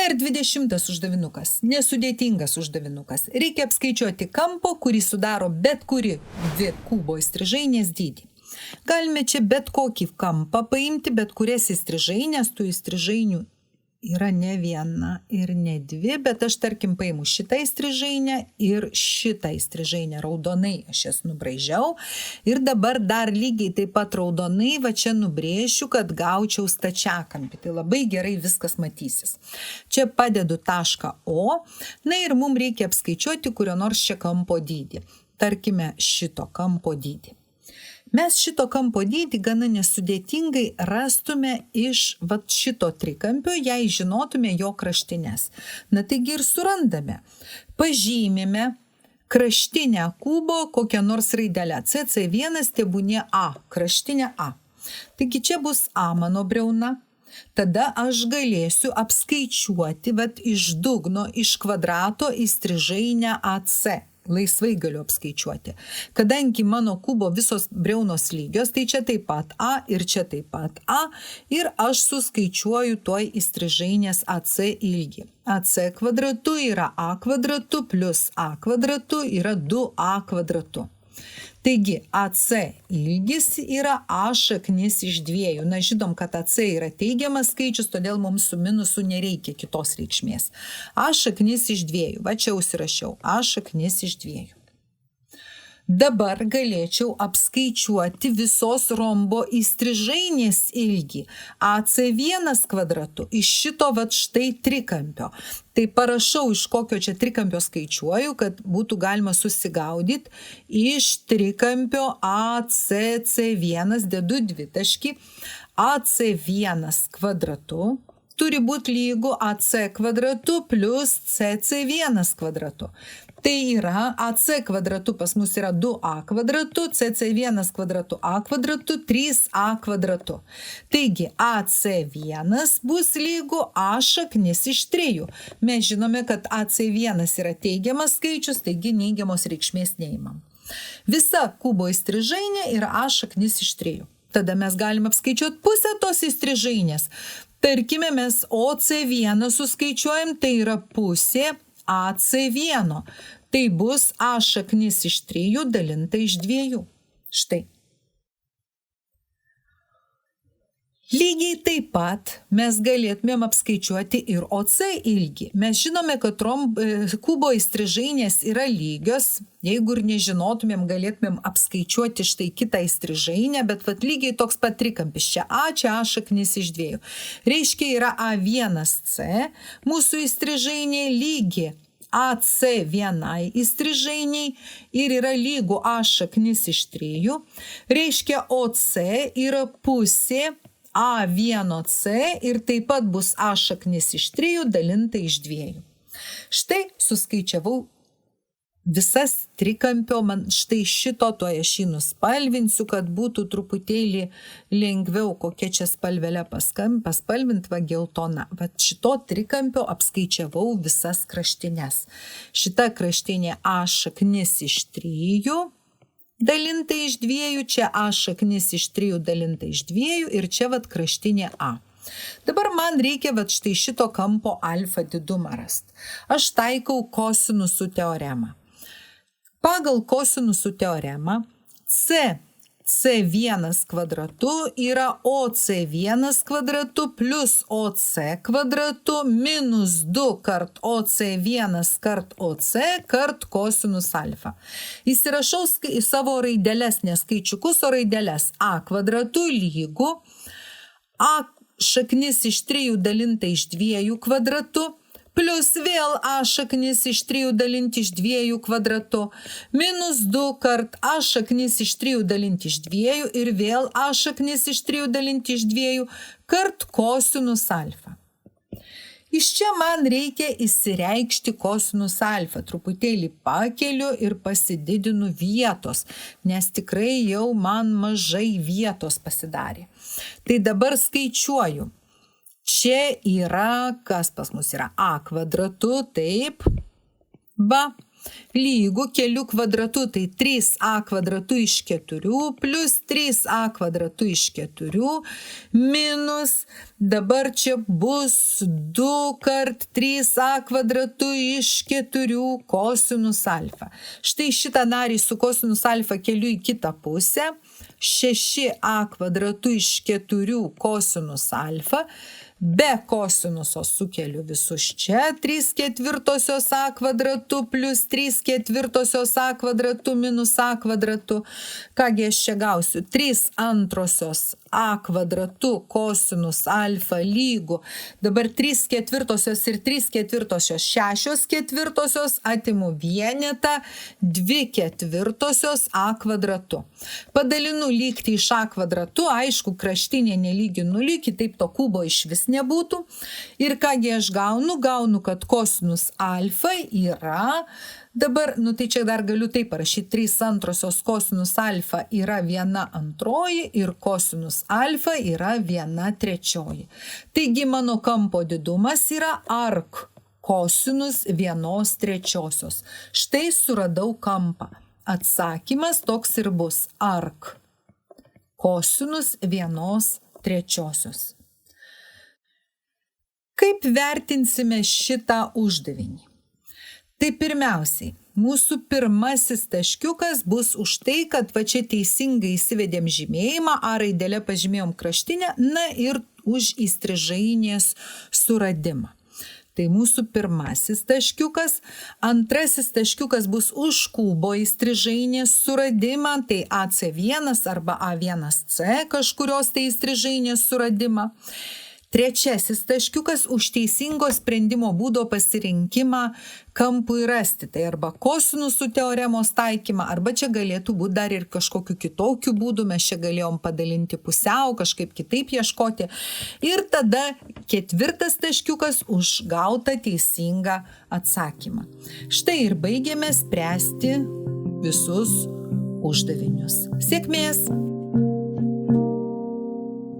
Na ir 20 uždavinukas, nesudėtingas uždavinukas. Reikia apskaičiuoti kampo, kurį sudaro bet kuri dvi kubo įstrižainės dydį. Galime čia bet kokį kampą paimti, bet kurias įstrižainės, tų įstrižainių yra ne viena ir ne dvi, bet aš tarkim paimu šitą įstrižainę ir šitą įstrižainę raudonai aš jas nubraižiau ir dabar dar lygiai taip pat raudonai va čia nubrėšiu, kad gaučiau stačiakampį. Tai labai gerai viskas matysis. Čia padedu tašką O, na ir mums reikia apskaičiuoti kurio nors čia kampo dydį. Tarkime šito kampo dydį. Mes šito kampo dydį gana nesudėtingai rastume iš šito trikampio, jei žinotume jo kraštines. Na taigi ir surandame. Pažymime kraštinę kubo kokią nors raidelę. CC1 tebūnie A, kraštinė A. Taigi čia bus A mano briauna. Tada aš galėsiu apskaičiuoti iš dugno, iš kvadrato įstrižainę AC. Laisvai galiu apskaičiuoti. Kadangi mano kubo visos briaunos lygios, tai čia taip pat A ir čia taip pat A ir aš suskaičiuoju tuoj įstrižainės AC ilgį. AC kvadratu yra A kvadratu plus A kvadratu yra 2A kvadratu. Taigi, AC ilgis yra A šaknis iš 2. Na, žinom, kad AC yra teigiamas skaičius, todėl mums su minusu nereikia kitos reikšmės. A šaknis iš 2. Va čia užsirašiau. A šaknis iš 2. Dabar galėčiau apskaičiuoti visos rombo įstrižainės ilgį AC1 kvadratu iš šito štai trikampio. Tai parašau, iš kokio čia trikampio skaičiuoju, kad būtų galima susigaudyti. Iš trikampio ACC1 dedu dvitaškį. AC1 kvadratu turi būti lygu AC kvadratu plus CC1 kvadratu. Tai yra AC kvadratu pas mus yra 2A kvadratu, CC1 kvadratu A kvadratu, 3A kvadratu. Taigi AC1 bus lygu A šaknis iš 3. Mes žinome, kad AC1 yra teigiamas skaičius, taigi neigiamos reikšmės neimam. Visa kubo įstrižainė yra A šaknis iš 3. Tada mes galime apskaičiuoti pusę tos įstrižainės. Tarkime, mes OC1 suskaičiuojam, tai yra pusė AC1. Tai bus A šaknis iš 3 dalinta iš 2. Štai. Lygiai taip pat mes galėtumėm apskaičiuoti ir OC ilgį. Mes žinome, kad kubo įstrižainės yra lygios. Jeigu ir nežinotumėm, galėtumėm apskaičiuoti štai kitą įstrižainę, bet lygiai toks pat trikampis. Čia A šaknis iš 2. Reiškia yra A1C, mūsų įstrižainė lygi AC vienai įstrižainiai ir yra lygu A šaknis iš 3. Reiškia OC yra pusė A1C ir taip pat bus A šaknis iš 3 dalinta iš 2. Štai suskaičiavau visas trikampio, man štai šito, to aš jį nuspalvinsiu, kad būtų truputėlį lengviau, kokia čia spalvelė paspalvint, geltona. Šito trikampio apskaičiavau visas kraštines. Šita kraštinė A šaknis iš 3 dalinta iš 2, čia A šaknis iš 3 dalinta iš 2 ir čia kraštinė A. Dabar man reikia štai šito kampo alfa didumą rasti. Aš taikau kosinusų teoremą. Pagal kosinusų teoremą C1 kvadratu yra OC1 kvadratu plus OC kvadratu minus 2 kart OC1 kart OC kart kosinus alfa. Įsirašau į savo raideles, neskaičiukus, o raideles A kvadratu lygu A šaknis iš 3 dalinta iš 2 kvadratu plus vėl A šaknis iš 3 dalinti iš 2 kvadratu, minus 2 kart A šaknis iš 3 dalinti iš 2 ir vėl A šaknis iš 3 dalinti iš 2 kart kosinus alfa. Iš čia man reikia įsireikšti kosinus alfa. Truputėlį pakeliu ir pasididinu vietos, nes tikrai jau man mažai vietos pasidarė. Tai dabar skaičiuoju. Čia yra, kas pas mus yra A kvadratu, taip. Va, lygu keliu kvadratu, tai 3a kvadratu iš 4 plus 3a kvadratu iš 4 minus, dabar čia bus 2 kart 3a kvadratu iš 4 kosinus alfa. Štai šitą narį su kosinus alfa keliu į kitą pusę. 6a kvadratu iš 4 kosinus alfa. Be kosinuso sukeliu visus čia, 3/4 a kvadratu plus 3/4 a kvadratu minus a kvadratu. Kągi aš čia gausiu? 3/2 a kvadratu kosinus alfa lygu. Dabar 3/4 ir 3/4, 6/4 atimu vienetą, 2/4 a kvadratu. Padalinu lygtį iš a kvadratu, aišku, kraštinė nelygi nuliui, kitaip to kubo iš vis nebūtų. Ir kągi aš gaunu? Gaunu, kad kosinus alfa yra, dabar, tai čia dar galiu taip parašyti, 3/2 kosinus alfa yra 1/2 ir kosinus alfa yra 1/3. Taigi mano kampo didumas yra ark kosinus 1/3. Štai suradau kampą. Atsakymas toks ir bus ark kosinus 1/3. Kaip vertinsime šitą uždavinį? Tai pirmiausiai, mūsų pirmasis taškiukas bus už tai, kad va čia teisingai įsivedėm žymėjimą, a raidelė pažymėjom kraštinę, na ir už įstrižainės suradimą. Tai mūsų pirmasis taškiukas. Antrasis taškiukas bus už kubo įstrižainės suradimą, tai AC1 arba A1C kažkurios tai įstrižainės suradimą. Trečiasis taškiukas už teisingo sprendimo būdo pasirinkimą kampui rasti. Tai arba kosinusų teoremos taikymą, arba čia galėtų būti dar ir kažkokiu kitokiu būdu. Mes čia galėjom padalinti pusiau, kažkaip kitaip ieškoti. Ir tada ketvirtas taškiukas už gautą teisingą atsakymą. Štai ir baigėme spręsti visus uždavinius. Sėkmės!